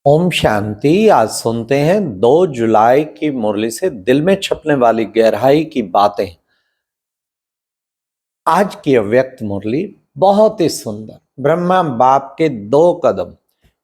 ओम शांति। आज सुनते हैं 2 जुलाई की मुरली से दिल में छपने वाली गहराई की बातें। आज की अव्यक्त मुरली बहुत ही सुंदर। ब्रह्मा बाप के 2 कदम,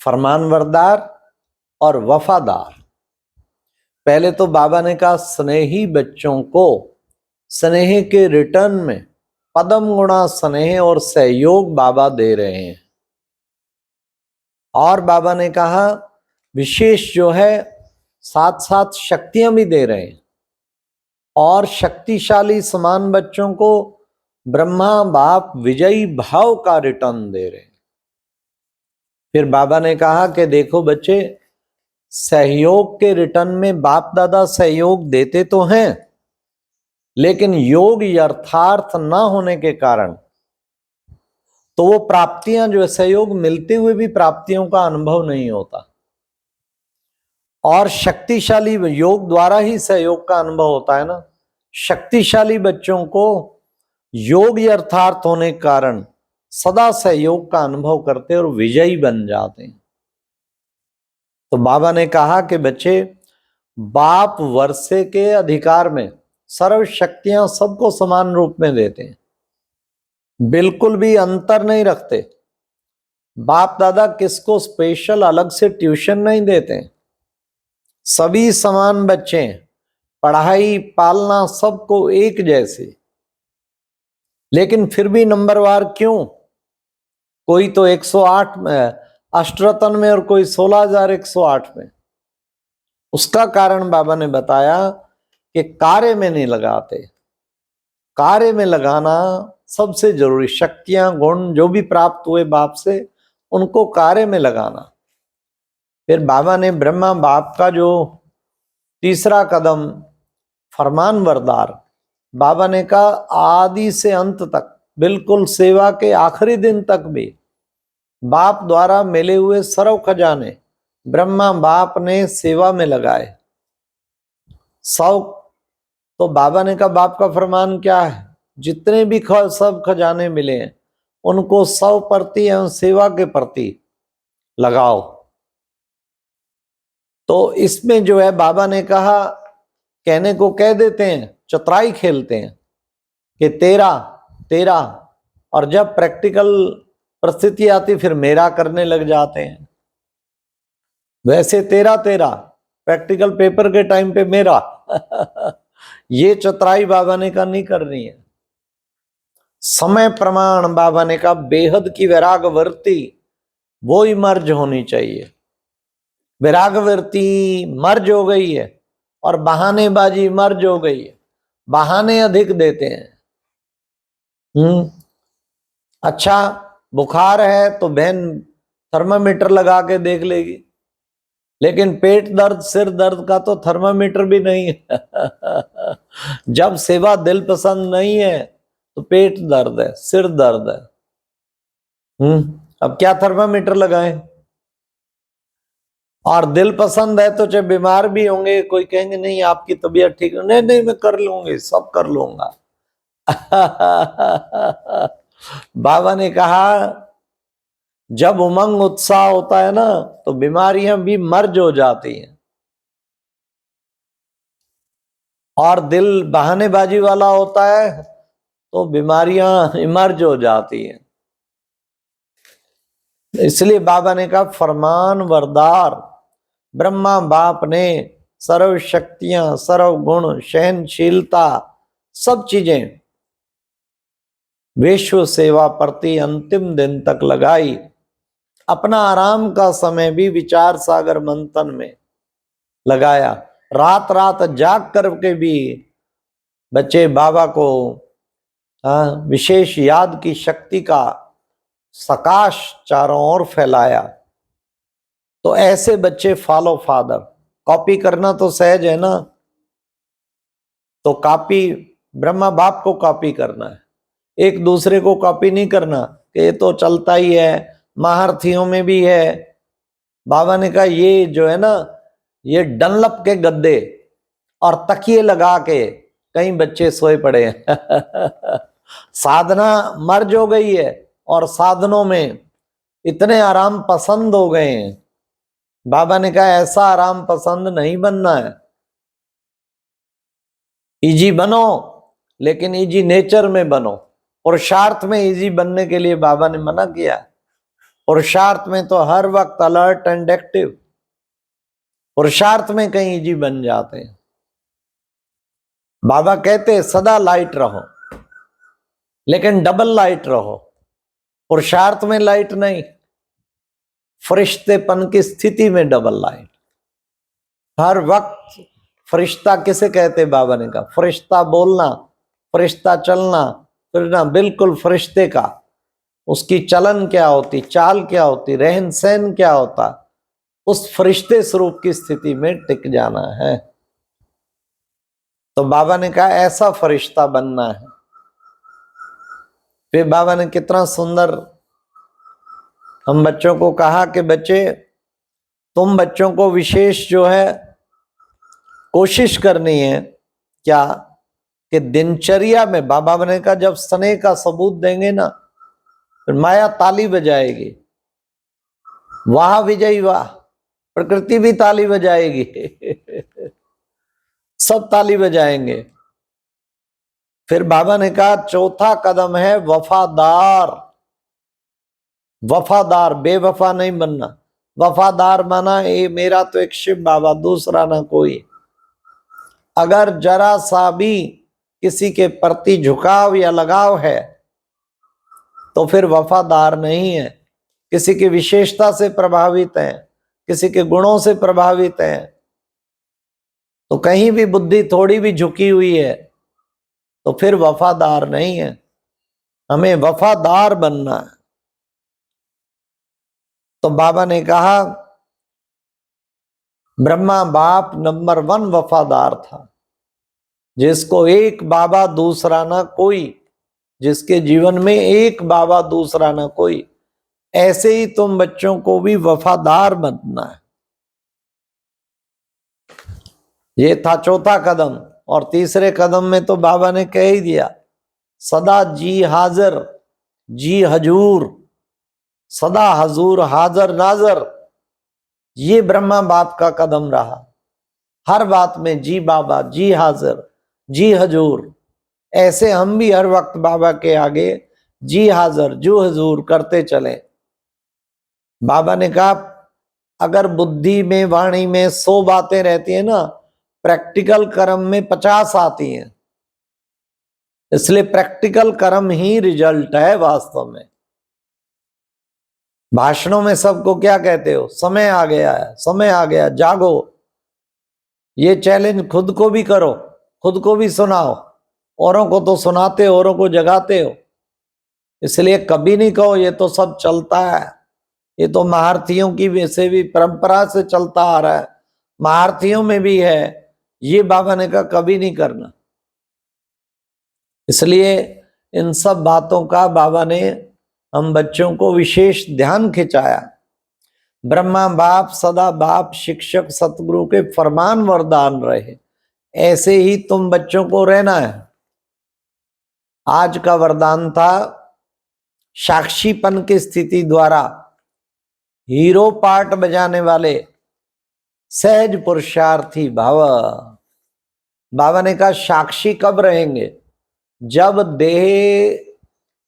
फरमानबरदार और वफादार। पहले तो बाबा ने कहा स्नेही बच्चों को स्नेह के रिटर्न में पदम गुणा स्नेह और सहयोग बाबा दे रहे हैं। और बाबा ने कहा विशेष जो है साथ साथ शक्तियां भी दे रहे हैं और शक्तिशाली समान बच्चों को ब्रह्मा बाप विजयी भाव का रिटर्न दे रहे हैं। फिर बाबा ने कहा कि देखो बच्चे, सहयोग के रिटर्न में बाप दादा सहयोग देते तो हैं, लेकिन योग यथार्थ ना होने के कारण तो वो प्राप्तियां जो है, सहयोग मिलते हुए भी प्राप्तियों का अनुभव नहीं होता। और शक्तिशाली योग द्वारा ही सहयोग का अनुभव होता है ना। शक्तिशाली बच्चों को योग यथार्थ होने के कारण सदा सहयोग का अनुभव करते और विजयी बन जाते हैं। तो बाबा ने कहा कि बच्चे, बाप वर्षे के अधिकार में सर्व शक्तियां सबको समान रूप में देते हैं, बिल्कुल भी अंतर नहीं रखते। बाप दादा किसको स्पेशल अलग से ट्यूशन नहीं देते, सभी समान बच्चे हैं, पढ़ाई पालना सबको एक जैसे। लेकिन फिर भी नंबरवार क्यों? कोई तो 108 में अष्टरतन में और कोई 16,108 में। उसका कारण बाबा ने बताया कि कार्य में नहीं लगाते। कार्य में लगाना सबसे जरूरी। शक्तियां गुण जो भी प्राप्त हुए बाप से, उनको कार्य में लगाना। फिर बाबा ने ब्रह्मा बाप का जो तीसरा कदम फरमानबरदार, बाबा ने कहा आदि से अंत तक, बिल्कुल सेवा के आखिरी दिन तक भी बाप द्वारा मिले हुए सर्व खजाने ब्रह्मा बाप ने सेवा में लगाए। तो बाबा ने कहा बाप का फरमान क्या है, जितने भी सब खजाने मिले हैं उनको 100% एवं सेवा के प्रति लगाओ। तो इसमें जो है बाबा ने कहा, कहने को कह देते हैं, चतुराई खेलते हैं कि तेरा तेरा, और जब प्रैक्टिकल परिस्थिति आती फिर मेरा करने लग जाते हैं। वैसे तेरा तेरा, प्रैक्टिकल पेपर के टाइम पे मेरा ये चतुराई बाबा ने कहा नहीं करनी है। समय प्रमाण बाबा ने कहा बेहद की वैराग वृत्ति वो ही मर्ज होनी चाहिए। वैराग वृत्ति मर्ज हो गई है और बहानेबाजी मर्ज हो गई है। बहाने अधिक देते हैं। अच्छा बुखार है तो बहन थर्मामीटर लगा के देख लेगी, लेकिन पेट दर्द सिर दर्द का तो थर्मामीटर भी नहीं है। जब सेवा दिल पसंद नहीं है तो पेट दर्द है, सिर दर्द है। अब क्या थर्मामीटर लगाएं? और दिल पसंद है तो चाहे बीमार भी होंगे, कोई कहेंगे नहीं आपकी तबीयत ठीक है, नहीं नहीं मैं कर लूंगी, सब कर लूंगा। बाबा ने कहा जब उमंग उत्साह होता है ना तो बीमारियां भी मर्ज हो जाती हैं, और दिल बहानेबाजी वाला होता है तो बीमारियां इमर्ज हो जाती हैं। इसलिए बाबा ने कहा फरमान वरदार ब्रह्मा बाप ने सर्व शक्तियां, सर्व गुण, सहनशीलता, सब चीजें विश्व सेवा प्रति अंतिम दिन तक लगाई। अपना आराम का समय भी विचार सागर मंथन में लगाया। रात रात जाग करके भी बच्चे बाबा को विशेष याद की शक्ति का सकाश चारों ओर फैलाया। तो ऐसे बच्चे फॉलो फादर। कॉपी करना तो सहज है ना, तो कॉपी ब्रह्मा बाप को कॉपी करना है, एक दूसरे को कॉपी नहीं करना कि ये तो चलता ही है, महारथियों में भी है। बाबा ने कहा ये जो है ना, ये डनलप के गद्दे और तकिए लगा के कई बच्चे सोए पड़े हैं। साधना मर्ज हो गई है और साधनों में इतने आराम पसंद हो गए हैं बाबा ने कहा ऐसा आराम पसंद नहीं बनना है, इजी बनो लेकिन इजी नेचर में बनो। पुरुषार्थ में इजी बनने के लिए बाबा ने मना किया। पुरुषार्थ में तो हर वक्त अलर्ट एंड एक्टिव, पुरुषार्थ में कहीं इजी बन जाते हैं। बाबा कहते सदा लाइट रहो लेकिन डबल लाइट रहो, पुरुषार्थ में लाइट नहीं, फरिश्तेपन की स्थिति में डबल लाइट। हर वक्त फरिश्ता किसे कहते बाबा ने कहा, फरिश्ता बोलना, फरिश्ता चलना फिरना, बिल्कुल फरिश्ते का। उसकी चलन क्या होती, चाल क्या होती, रहन सहन क्या होता, उस फरिश्ते स्वरूप की स्थिति में टिक जाना है। तो बाबा ने कहा ऐसा फरिश्ता बनना है। फिर बाबा ने कितना सुंदर हम बच्चों को कहा कि बच्चे तुम बच्चों को विशेष जो है कोशिश करनी है क्या कि दिनचर्या में, बाबा ने कहा जब स्नेह का सबूत देंगे ना फिर माया ताली बजाएगी, वाह विजयी वाह, प्रकृति भी ताली बजाएगी सब ताली बजाएंगे। फिर बाबा ने कहा चौथा कदम है वफादार। वफादार, बेवफा नहीं बनना। वफादार माना ये मेरा तो एक शिव बाबा, दूसरा ना कोई। अगर जरा सा भी किसी के प्रति झुकाव या लगाव है तो फिर वफादार नहीं है। किसी की विशेषता से प्रभावित है, किसी के गुणों से प्रभावित है, तो कहीं भी बुद्धि थोड़ी भी झुकी हुई है तो फिर वफादार नहीं है। हमें वफादार बनना है। तो बाबा ने कहा ब्रह्मा बाप नंबर 1 वफादार था, जिसको एक बाबा दूसरा ना कोई, जिसके जीवन में एक बाबा दूसरा ना कोई। ऐसे ही तुम बच्चों को भी वफादार बनना है। ये था चौथा कदम। और तीसरे कदम में तो बाबा ने कह ही दिया सदा जी हाजिर जी हजूर, सदा हजूर हाजिर नाजर। ये ब्रह्मा बाप का कदम रहा। हर बात में जी बाबा, जी हाजिर, जी हजूर। ऐसे हम भी हर वक्त बाबा के आगे जी हाजिर जो हजूर करते चले। बाबा ने कहा अगर बुद्धि में वाणी में 100 बातें रहती है ना, प्रैक्टिकल कर्म में 50 आती हैं। इसलिए प्रैक्टिकल कर्म ही रिजल्ट है वास्तव में। भाषणों में सबको क्या कहते हो, समय आ गया है, समय आ गया, जागो। ये चैलेंज खुद को भी करो, खुद को भी सुनाओ। औरों को तो सुनाते हो, औरों को जगाते हो। इसलिए कभी नहीं कहो ये तो सब चलता है, ये तो महारथियों की वैसे भी परंपरा से चलता आ रहा है, महारथियों में भी है। ये बाबा ने कहा कभी नहीं करना। इसलिए इन सब बातों का बाबा ने हम बच्चों को विशेष ध्यान खिंचाया। ब्रह्मा बाप सदा बाप शिक्षक सतगुरु के फरमान वरदान रहे, ऐसे ही तुम बच्चों को रहना है। आज का वरदान था साक्षीपन की स्थिति द्वारा हीरो पार्ट बजाने वाले सहज पुरुषार्थी भव। बाबा ने कहा साक्षी कब रहेंगे, जब देह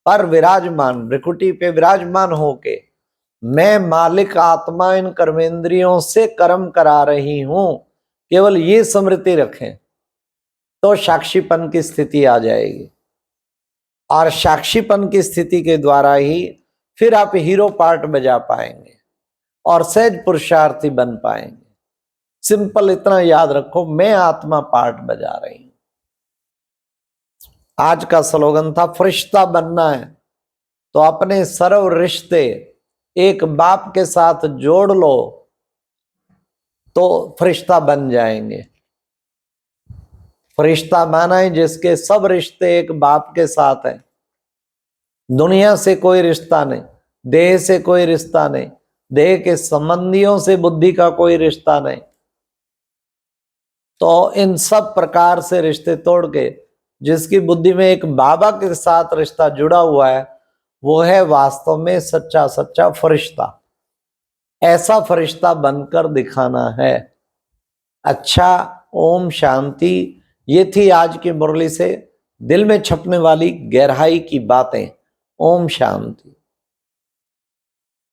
पर विराजमान, भृकुटी पे विराजमान होके मैं मालिक आत्मा इन कर्मेंद्रियों से कर्म करा रही हूं, केवल ये स्मृति रखें तो साक्षीपन की स्थिति आ जाएगी। और साक्षीपन की स्थिति के द्वारा ही फिर आप हीरो पार्ट बजा पाएंगे और सहज पुरुषार्थी बन पाएंगे। सिंपल इतना याद रखो, मैं आत्मा पार्ट बजा रही हूं। आज का स्लोगन था फरिश्ता बनना है तो अपने सर्व रिश्ते एक बाप के साथ जोड़ लो तो फरिश्ता बन जाएंगे। फरिश्ता माना है जिसके सब रिश्ते एक बाप के साथ हैं। दुनिया से कोई रिश्ता नहीं, देह से कोई रिश्ता नहीं, देह के संबंधियों से बुद्धि का कोई रिश्ता नहीं। तो इन सब प्रकार से रिश्ते तोड़ के जिसकी बुद्धि में एक बाबा के साथ रिश्ता जुड़ा हुआ है, वो है वास्तव में सच्चा सच्चा फरिश्ता। ऐसा फरिश्ता बनकर दिखाना है। अच्छा, ओम शांति। ये थी आज की मुरली से दिल में छपने वाली गहराई की बातें। ओम शांति।